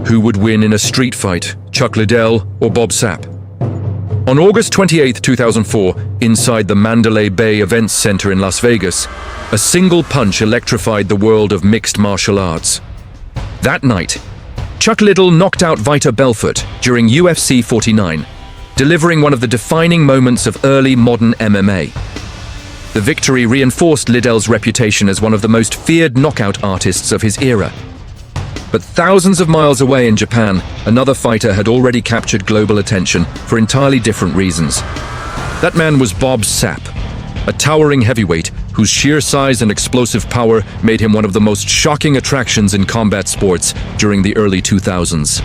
Who would win in a street fight, Chuck Liddell or Bob Sapp? On August 28, 2004, inside the Mandalay Bay Events Center in Las Vegas, a single punch electrified the world of mixed martial arts. That night, Chuck Liddell knocked out Vitor Belfort during UFC 49, delivering one of the defining moments of early modern MMA. The victory reinforced Liddell's reputation as one of the most feared knockout artists of his era. But thousands of miles away in Japan, another fighter had already captured global attention for entirely different reasons. That man was Bob Sapp, a towering heavyweight whose sheer size and explosive power made him one of the most shocking attractions in combat sports during the early 2000s.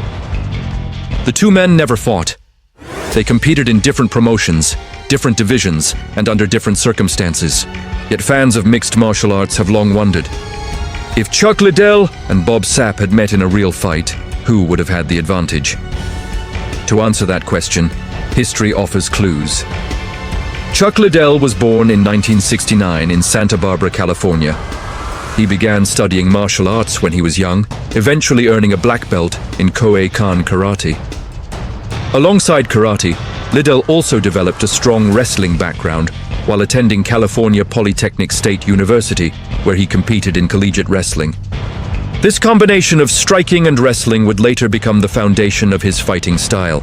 The two men never fought. They competed in different promotions, different divisions, and under different circumstances. Yet fans of mixed martial arts have long wondered, if Chuck Liddell and Bob Sapp had met in a real fight, who would have had the advantage? To answer that question, history offers clues. Chuck Liddell was born in 1969 in Santa Barbara, California. He began studying martial arts when he was young, eventually earning a black belt in Koei-kan karate. Alongside karate, Liddell also developed a strong wrestling background while attending California Polytechnic State University, where he competed in collegiate wrestling. This combination of striking and wrestling would later become the foundation of his fighting style.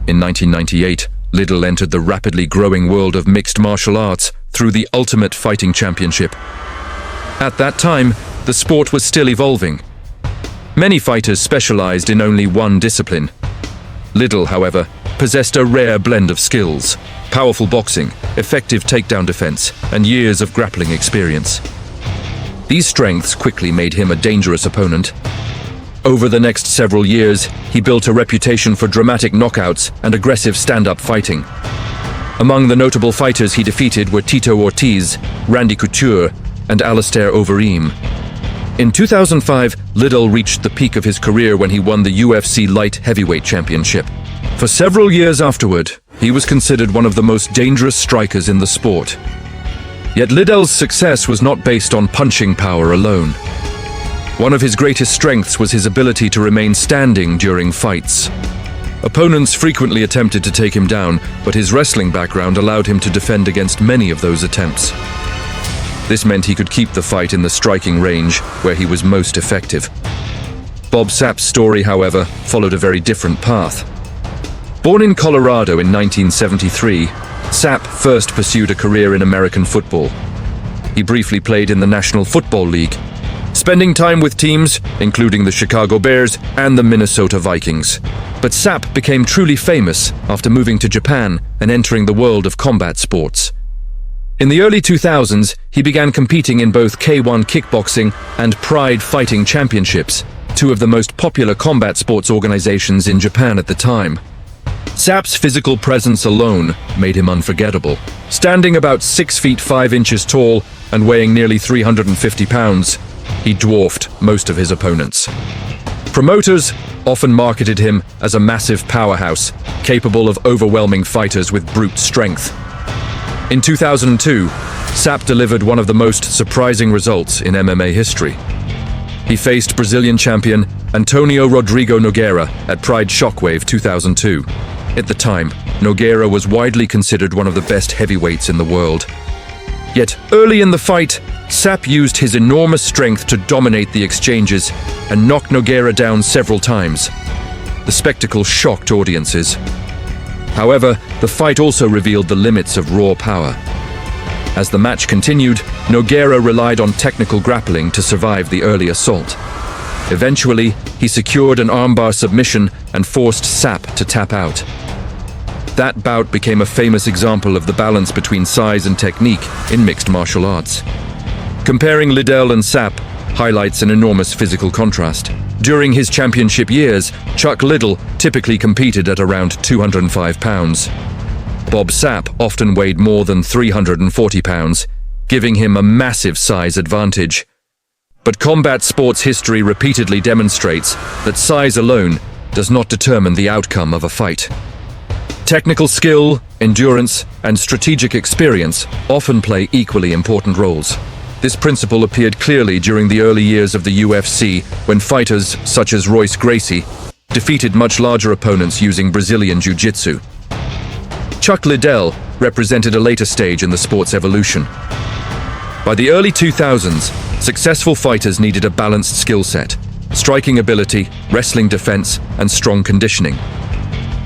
In 1998, Liddell entered the rapidly growing world of mixed martial arts through the Ultimate Fighting Championship. At that time, the sport was still evolving. Many fighters specialized in only one discipline. Liddell, however, possessed a rare blend of skills: powerful boxing, effective takedown defense, and years of grappling experience. These strengths quickly made him a dangerous opponent. Over the next several years, he built a reputation for dramatic knockouts and aggressive stand-up fighting. Among the notable fighters he defeated were Tito Ortiz, Randy Couture, and Alistair Overeem. In 2005, Liddell reached the peak of his career when he won the UFC Light Heavyweight Championship. For several years afterward, he was considered one of the most dangerous strikers in the sport. Yet Liddell's success was not based on punching power alone. One of his greatest strengths was his ability to remain standing during fights. Opponents frequently attempted to take him down, but his wrestling background allowed him to defend against many of those attempts. This meant he could keep the fight in the striking range, where he was most effective. Bob Sapp's story, however, followed a very different path. Born in Colorado in 1973, Sapp first pursued a career in American football. He briefly played in the National Football League, spending time with teams including the Chicago Bears and the Minnesota Vikings. But Sapp became truly famous after moving to Japan and entering the world of combat sports. In the early 2000s, he began competing in both K1 kickboxing and Pride Fighting Championships, two of the most popular combat sports organizations in Japan at the time. Sapp's physical presence alone made him unforgettable. Standing about 6 feet 5 inches tall and weighing nearly 350 pounds, he dwarfed most of his opponents. Promoters often marketed him as a massive powerhouse, capable of overwhelming fighters with brute strength. In 2002, Sapp delivered one of the most surprising results in MMA history. He faced Brazilian champion Antonio Rodrigo Nogueira at Pride Shockwave 2002. At the time, Nogueira was widely considered one of the best heavyweights in the world. Yet, early in the fight, Sapp used his enormous strength to dominate the exchanges and knock Nogueira down several times. The spectacle shocked audiences. However, the fight also revealed the limits of raw power. As the match continued, Nogueira relied on technical grappling to survive the early assault. Eventually, he secured an armbar submission and forced Sapp to tap out. That bout became a famous example of the balance between size and technique in mixed martial arts. Comparing Liddell and Sapp highlights an enormous physical contrast. During his championship years, Chuck Liddell typically competed at around 205 pounds. Bob Sapp often weighed more than 340 pounds, giving him a massive size advantage. But combat sports history repeatedly demonstrates that size alone does not determine the outcome of a fight. Technical skill, endurance, and strategic experience often play equally important roles. This principle appeared clearly during the early years of the UFC, when fighters such as Royce Gracie defeated much larger opponents using Brazilian Jiu-Jitsu. Chuck Liddell represented a later stage in the sport's evolution. By the early 2000s, successful fighters needed a balanced skill set: striking ability, wrestling defense, and strong conditioning.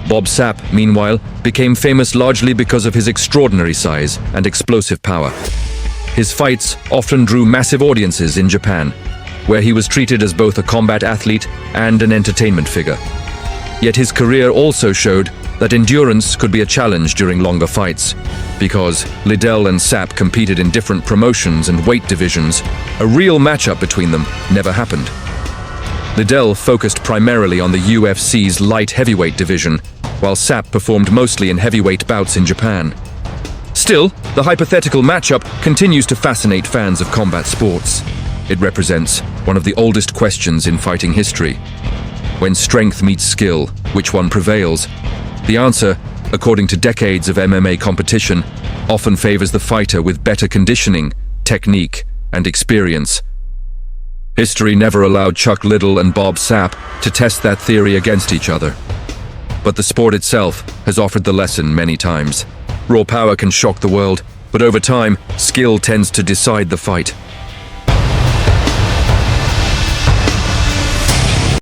Bob Sapp, meanwhile, became famous largely because of his extraordinary size and explosive power. His fights often drew massive audiences in Japan, where he was treated as both a combat athlete and an entertainment figure. Yet his career also showed that endurance could be a challenge during longer fights. Because Liddell and Sapp competed in different promotions and weight divisions, a real matchup between them never happened. Liddell focused primarily on the UFC's Light Heavyweight division, while Sapp performed mostly in heavyweight bouts in Japan. Still, the hypothetical matchup continues to fascinate fans of combat sports. It represents one of the oldest questions in fighting history. When strength meets skill, which one prevails? The answer, according to decades of MMA competition, often favors the fighter with better conditioning, technique, and experience. History never allowed Chuck Liddell and Bob Sapp to test that theory against each other. But the sport itself has offered the lesson many times. Raw power can shock the world, but over time, skill tends to decide the fight.